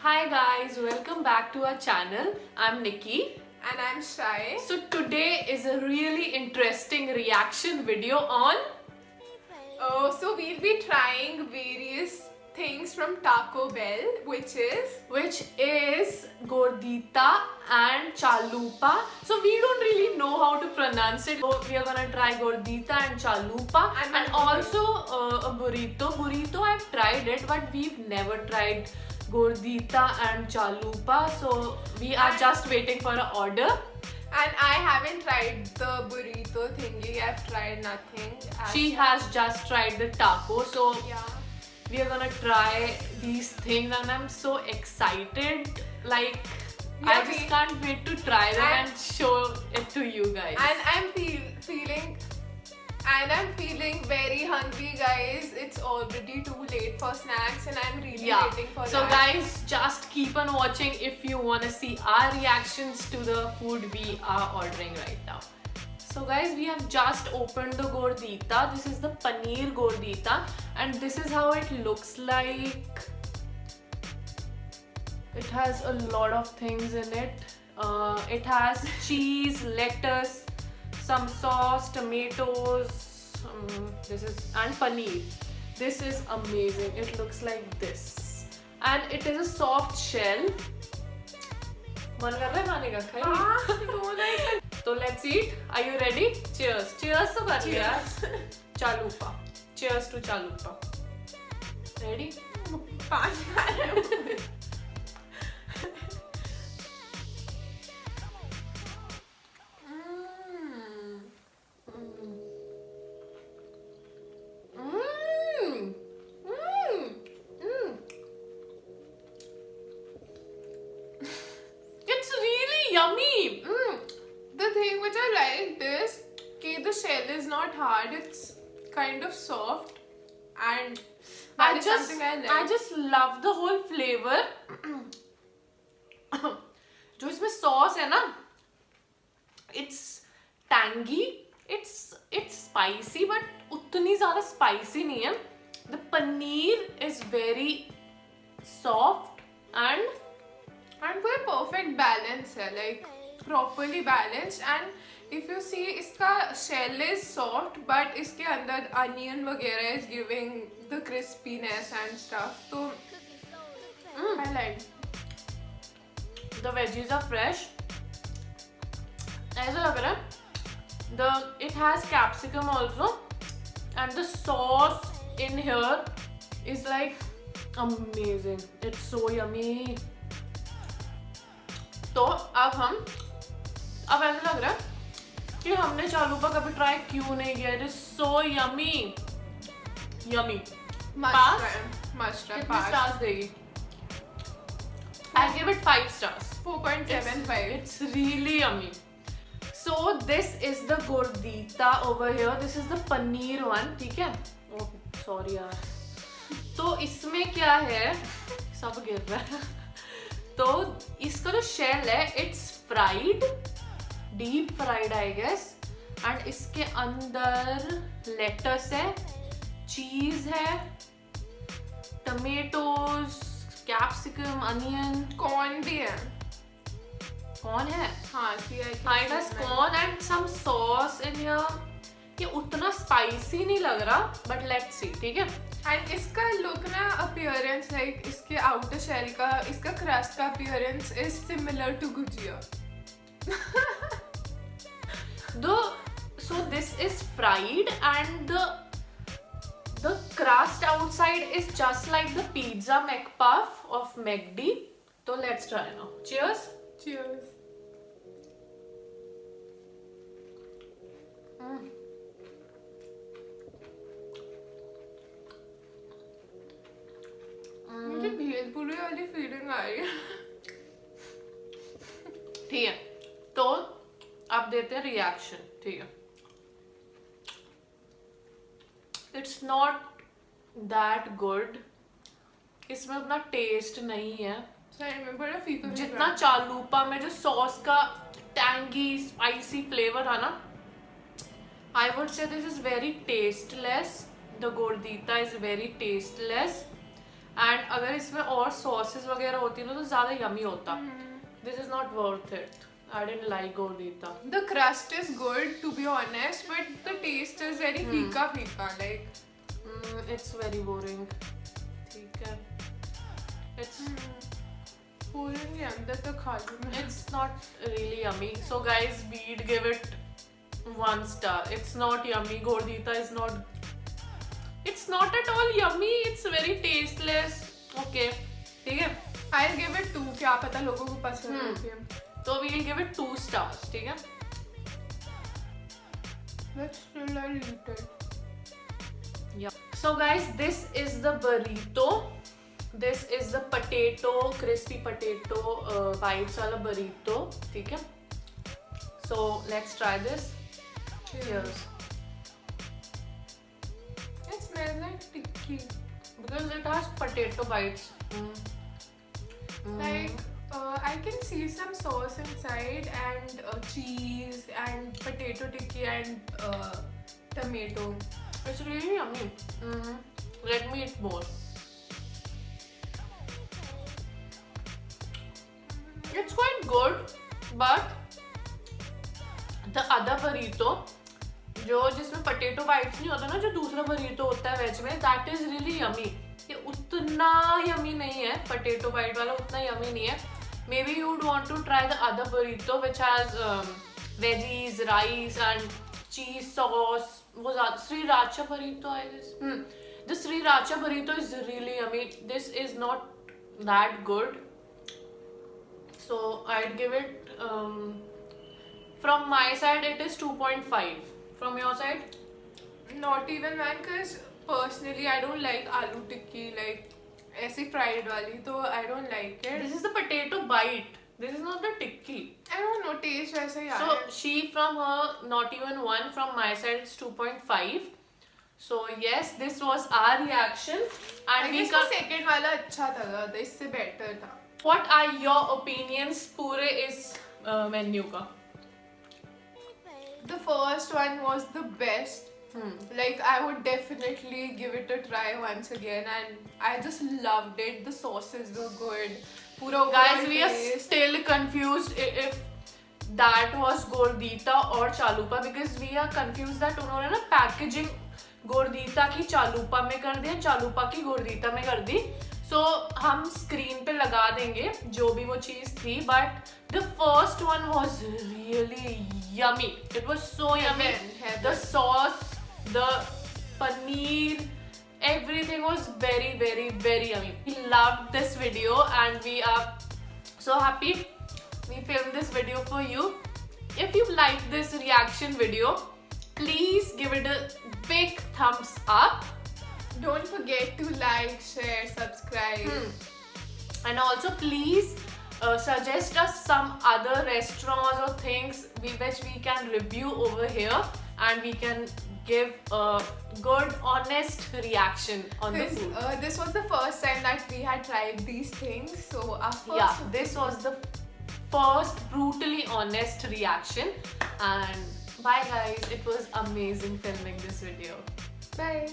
Hi guys, welcome back to our channel. I'm Nikki. And I'm Shai. So today is a really interesting reaction video on So we'll be trying various things from Taco Bell, which is Gordita and Chalupa. So we don't really know how to pronounce it. So we are gonna try Gordita and Chalupa and also a burrito. Burrito I've tried it, but we've never tried Gordita and Chalupa. So we are just waiting for an order. and I haven't tried the burrito thingy. I've tried nothing. She has just tried the taco. So yeah. we are gonna try these things and I'm so excited. Like I just can't wait to try them and show it to you guys. And I'm feeling very hungry, guys. It's already too late for snacks and I'm really waiting for so that. guys, just keep on watching if you want to see our reactions to the food we are ordering right now. So guys, we have just opened the Gordita. This is the paneer Gordita and this is how it looks like. It has a lot of things in it. It has cheese, lettuce, some sauce, tomatoes, and paneer. This is amazing. It looks like this. And it is a soft shell. मन कर रहा है खाने का? खाइए. So let's eat. Are you ready? Cheers. Cheers तो कर लिया. Chalupa. Cheers to Chalupa. Ready? Yummy. The thing which I liked is the shell is not hard, it's kind of soft, and that is something I like. I just love the whole flavor. जो इसमें sauce है ना, it's tangy, it's spicy, but उतनी ज़्यादा spicy नहीं है. The paneer is very soft and कोई perfect balance है, like properly balanced. And if you see, इसका shell is soft, but इसके अंदर onion वगैरह is giving the crispiness and stuff. तो I like. The veggies are fresh. ऐसा लग रहा है. It has capsicum also, and the sauce in here is like amazing. It's so yummy. तो अब ऐसा लग रहा है कि हमने चालूपा कभी ट्राई क्यों नहीं किया. It is so yummy. Must try. कितने stars देगी? I'll give it 5 stars. 4.75. It's really yummy. So this is the Gordita over here. This is the paneer one, ठीक है? Oh, sorry यार. तो इसमें क्या है? सब गिर रहा है. तो इसका जो शेल है, it's fried, deep fried I guess. And इसके अंदर lettuce है, cheese है, tomatoes, capsicum, onion, corn भी है. corn है. हाँ, it has corn and some sauce in here. ये उतना spicy नहीं लग रहा, but let's see, ठीक है? And इसका look ना, appearance, like इसके outer shell का, इसका crust का appearance is similar to Gujia. So this is fried and the crust outside is just like the pizza McPuff of McD. So let's try now. Cheers. Cheers. मुझे भेलपुरी वाली feeling आ रही है. ठीक है, तो अब देते हैं रिएक्शन. ठीक है, इट्स नॉट दैट गुड. इसमें उतना टेस्ट नहीं है. सही में बड़ा फीका जितना चालूपा में जो सॉस का टैंगी स्पाइसी फ्लेवर था ना, I would say this is very tasteless. The Gordita is very tasteless. And अगर इसमें और सॉसेस वगैरह होती ना तो ज्यादा यमी होता. This is not worth it. I didn't like gordita. The crust is good, to be honest, but the taste is very fika. Like, It's very boring. ठीक है. It's boring के अंदर तो खा लूँ मैं. it's not really yummy. So guys, we'd give it 1 star. It's not yummy. Gordita is not. It's not at all yummy. It's very tasteless. Okay. ठीक है. I'll give it 2. क्या पता लोगों को पसंद होती है. So we'll give it 2 stars. ठीक है. Let's still a little. Yeah. So guys, this is the burrito. This is the potato, crispy potato bites वाला burrito. ठीक है. So let's try this. Cheers. It smells like tikki. Because it has potato bites. Like I can see some sauce inside and cheese and potato tikki and tomato. It's really yummy. Let me eat more. It's quite good, but the other burrito, जो जिसमें potato bites नहीं होता ना, जो दूसरा burrito होता है veg में, that is really yummy. ये उतना yummy नहीं है, potato bite वाला उतना yummy नहीं है. Maybe you would want to try the other burrito which has veggies, rice and cheese sauce. वो Sriracha burrito, I guess. The Sriracha burrito is really yummy. This is not that good. So I'd give it, from my side it is 2.5. From your side? Not even one, because personally I don't like aloo tikki, like ऐसी fried वाली, तो I don't like it. This is the potato bite. This is not the tikki. I don't know, taste वैसे ही So आया है. she from her not even 1. From my side it's 2.5. So yes, this was our reaction. I And we guess can. वो second वाला अच्छा था, इससे better था. What are your opinions पूरे इस menu का? The first one was the best. Like I would definitely give it a try once again, and I just loved it. The sauces were good. Pura Guys, we are taste. still confused if that was gordita or chalupa, because we are confused that उन्होंने ना packaging gordita की chalupa में कर दी, chalupa की gordita में कर दी. So हम screen पे लगा देंगे जो भी वो चीज थी, but the first one was really yummy. It was so yummy. Heaven. The sauce, the paneer, everything was very, very, very yummy. We loved this video and we are so happy we filmed this video for you. If you like this reaction video, please give it a big thumbs up. Don't forget to like, share, subscribe. And also please suggest us some other restaurants or things which we can review over here, and we can give a good honest reaction on the food. This was the first time that we had tried these things, so our first. Yeah, this was the first brutally honest reaction. And bye guys, it was amazing filming this video. Bye.